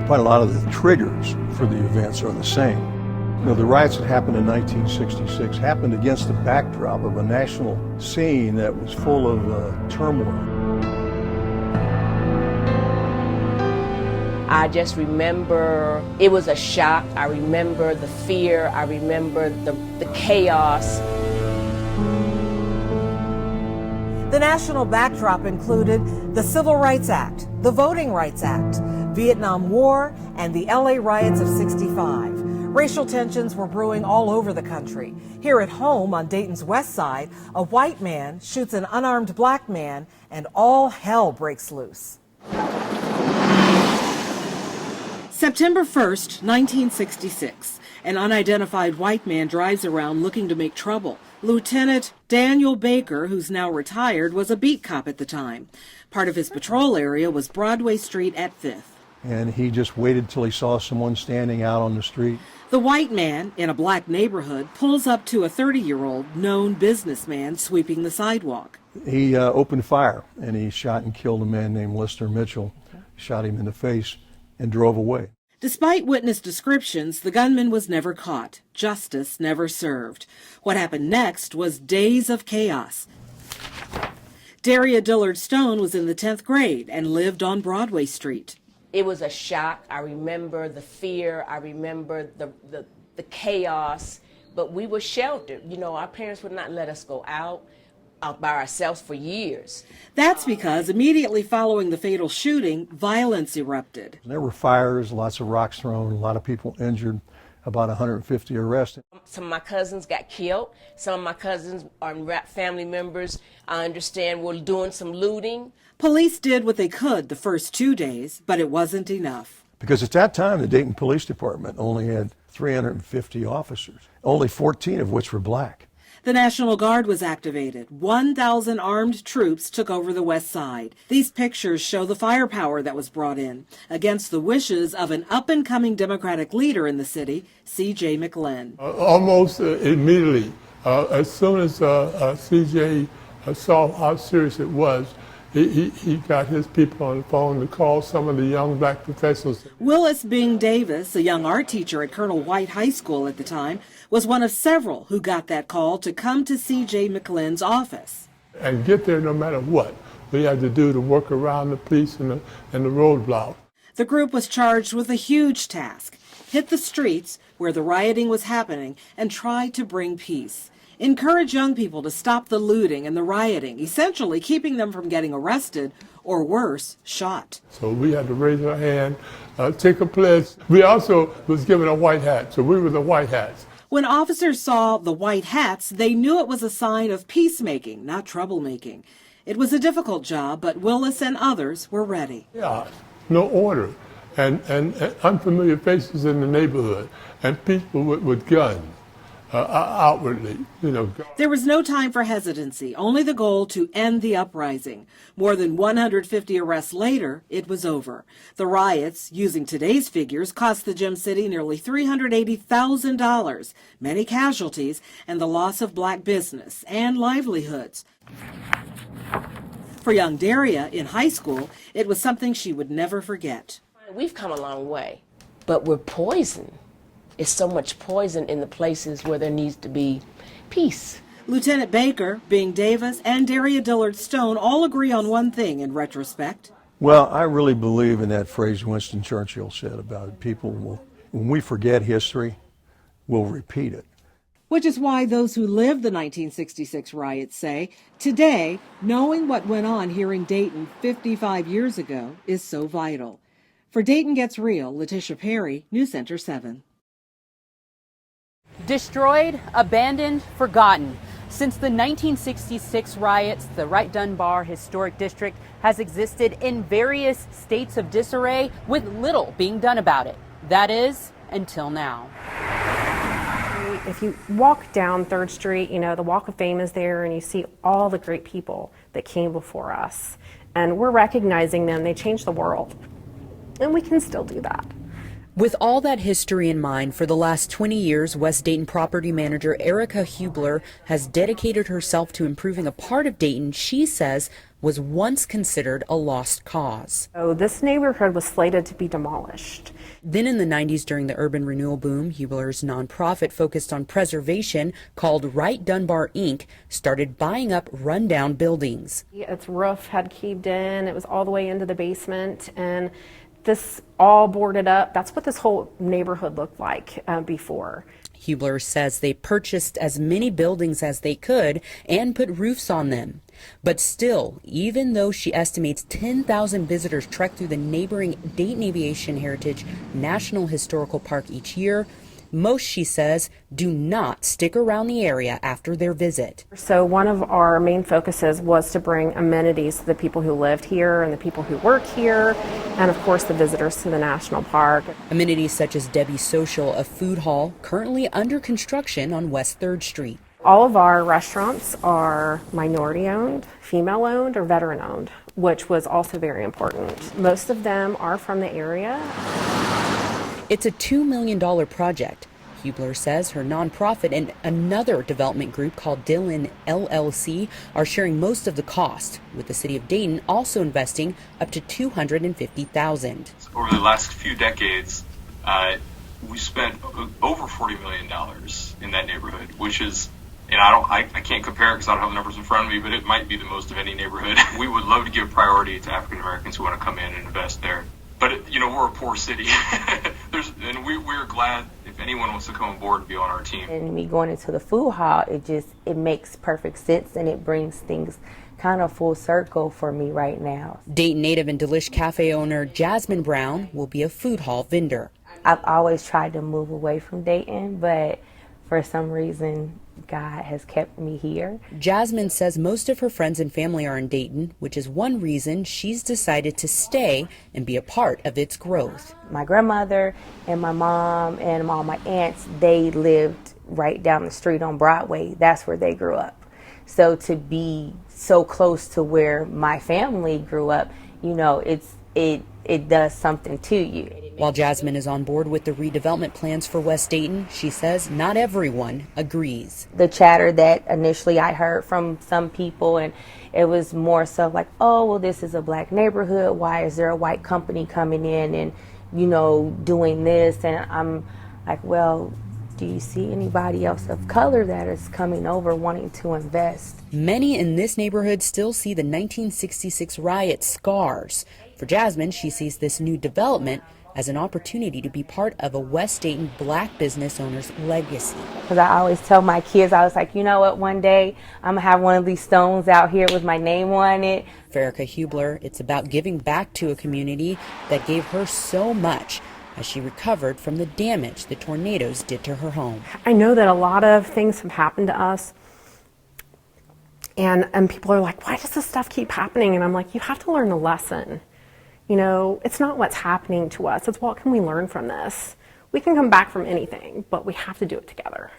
Quite a lot of the triggers for the events are the same. You know, the riots that happened in 1966 happened against the backdrop of a national scene that was full of turmoil. I just remember it was a shock. I remember the fear. I remember the chaos. The national backdrop included the Civil Rights Act, the Voting Rights Act, Vietnam War, and the LA riots of '65. Racial tensions were brewing all over the country. Here at home on Dayton's west side, a white man shoots an unarmed black man, and all hell breaks loose. September 1st, 1966. An unidentified white man drives around looking to make trouble. Lieutenant Daniel Baker, who's now retired, was a beat cop at the time. Part of his patrol area was Broadway Street at 5th. And he just waited till he saw someone standing out on the street. The white man, in a black neighborhood, pulls up to a 30-year-old known businessman sweeping the sidewalk. He opened fire, and he shot and killed a man named Lister Mitchell, shot him in the face, and drove away. Despite witness descriptions, the gunman was never caught. Justice never served. What happened next was days of chaos. Daria Dillard Stone was in the 10th grade and lived on Broadway Street. It was a shock. I remember the fear. I remember the chaos. But we were sheltered. You know, our parents would not let us go out by ourselves for years. That's because immediately following the fatal shooting, violence erupted. There were fires, lots of rocks thrown, a lot of people injured, about 150 arrested. Some of my cousins got killed. Some of my cousins are family members, I understand, were doing some looting. Police did what they could the first 2 days, but it wasn't enough. Because at that time, the Dayton Police Department only had 350 officers, only 14 of which were black. The National Guard was activated. 1,000 armed troops took over the west side. These pictures show the firepower that was brought in against the wishes of an up-and-coming Democratic leader in the city, C.J. McLin. Almost immediately, as soon as C.J. saw how serious it was, he got his people on the phone to call some of the young black professionals. Willis Bing Davis, a young art teacher at Colonel White High School at the time, was one of several who got that call to come to C.J. McLin's office. And get there no matter what we had to do to work around the police and the roadblock. The group was charged with a huge task: hit the streets where the rioting was happening and try to bring peace. Encourage young people to stop the looting and the rioting, essentially keeping them from getting arrested or worse, shot. So we had to raise our hand, take a pledge. We also was given a white hat, so we were the white hats. When officers saw the white hats, they knew it was a sign of peacemaking, not troublemaking. It was a difficult job, but Willis and others were ready. Yeah, no order, and unfamiliar faces in the neighborhood, and people with guns. Outwardly, you know. There was no time for hesitancy, only the goal to end the uprising. More than 150 arrests later, it was over. The riots, using today's figures, cost the Gem City nearly $380,000, many casualties, and the loss of black business and livelihoods. For young Daria in high school, it was something she would never forget. We've come a long way, but we're poisoned. It's so much poison in the places where there needs to be peace. Lieutenant Baker, Bing Davis, and Daria Dillard Stone all agree on one thing in retrospect. Well, I really believe in that phrase Winston Churchill said about it. People will, when we forget history, we'll repeat it. Which is why those who lived the 1966 riots say, today, knowing what went on here in Dayton 55 years ago is so vital. For Dayton Gets Real, Letitia Perry, News Center 7. Destroyed, abandoned, forgotten. Since the 1966 riots, the Wright Dunbar Historic District has existed in various states of disarray with little being done about it. That is, until now. If you walk down 3rd Street, you know, the Walk of Fame is there and you see all the great people that came before us. And we're recognizing them. They changed the world. And we can still do that. With all that history in mind, for the last 20 years, West Dayton property manager Erica Hubler has dedicated herself to improving a part of Dayton she says was once considered a lost cause. So this neighborhood was slated to be demolished. Then in the 90s, during the urban renewal boom, Hubler's nonprofit focused on preservation called Wright Dunbar Inc. started buying up rundown buildings. Its roof had caved in, it was all the way into the basement, and this all boarded up. That's what this whole neighborhood looked like before. Hubler says they purchased as many buildings as they could and put roofs on them. But still, even though she estimates 10,000 visitors trek through the neighboring Dayton Aviation Heritage National Historical Park each year, most, she says, do not stick around the area after their visit. So one of our main focuses was to bring amenities to the people who lived here and the people who work here, and of course the visitors to the national park. Amenities such as Debbie's Social, a food hall currently under construction on West 3rd Street. All of our restaurants are minority-owned, female-owned, or veteran-owned, which was also very important. Most of them are from the area. It's a $2 million project. Hubler says her nonprofit and another development group called Dillon LLC are sharing most of the cost, with the city of Dayton also investing up to $250,000. Over the last few decades, we spent over $40 million in that neighborhood, which is, and I can't compare it because I don't have the numbers in front of me, but it might be the most of any neighborhood. We would love to give priority to African Americans who want to come in and invest there. But, we're a poor city, and we're glad if anyone wants to come on board and be on our team. And me going into the food hall, it makes perfect sense, and it brings things kind of full circle for me right now. Dayton native and Delish Cafe owner Jasmine Brown will be a food hall vendor. I've always tried to move away from Dayton, but for some reason, God has kept me here. Jasmine says most of her friends and family are in Dayton, which is one reason she's decided to stay and be a part of its growth. My grandmother and my mom and all my aunts, they lived right down the street on Broadway. That's where they grew up. So to be so close to where my family grew up, it does something to you. While Jasmine is on board with the redevelopment plans for West Dayton, she says not everyone agrees. The chatter that initially I heard from some people, and it was more so like, oh, well, this is a black neighborhood. Why is there a white company coming in and, doing this? And I'm like, well, do you see anybody else of color that is coming over wanting to invest? Many in this neighborhood still see the 1966 riot scars. For Jasmine, she sees this new development as an opportunity to be part of a West Dayton black business owner's legacy. Because I always tell my kids, I was like, you know what, one day I'm going to have one of these stones out here with my name on it. For Erica Hubler, it's about giving back to a community that gave her so much as she recovered from the damage the tornadoes did to her home. I know that a lot of things have happened to us, and people are like, why does this stuff keep happening? And I'm like, you have to learn a lesson. It's not what's happening to us, it's what can we learn from this. We can come back from anything, but we have to do it together.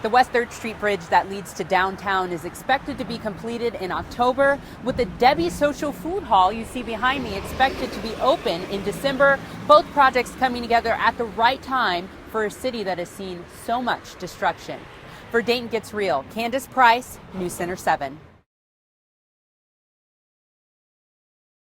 The West 3rd Street Bridge that leads to downtown is expected to be completed in October, with the Debbie Social Food Hall you see behind me expected to be open in December. Both projects coming together at the right time for a city that has seen so much destruction. For Dayton Gets Real, Candace Price, News Center 7.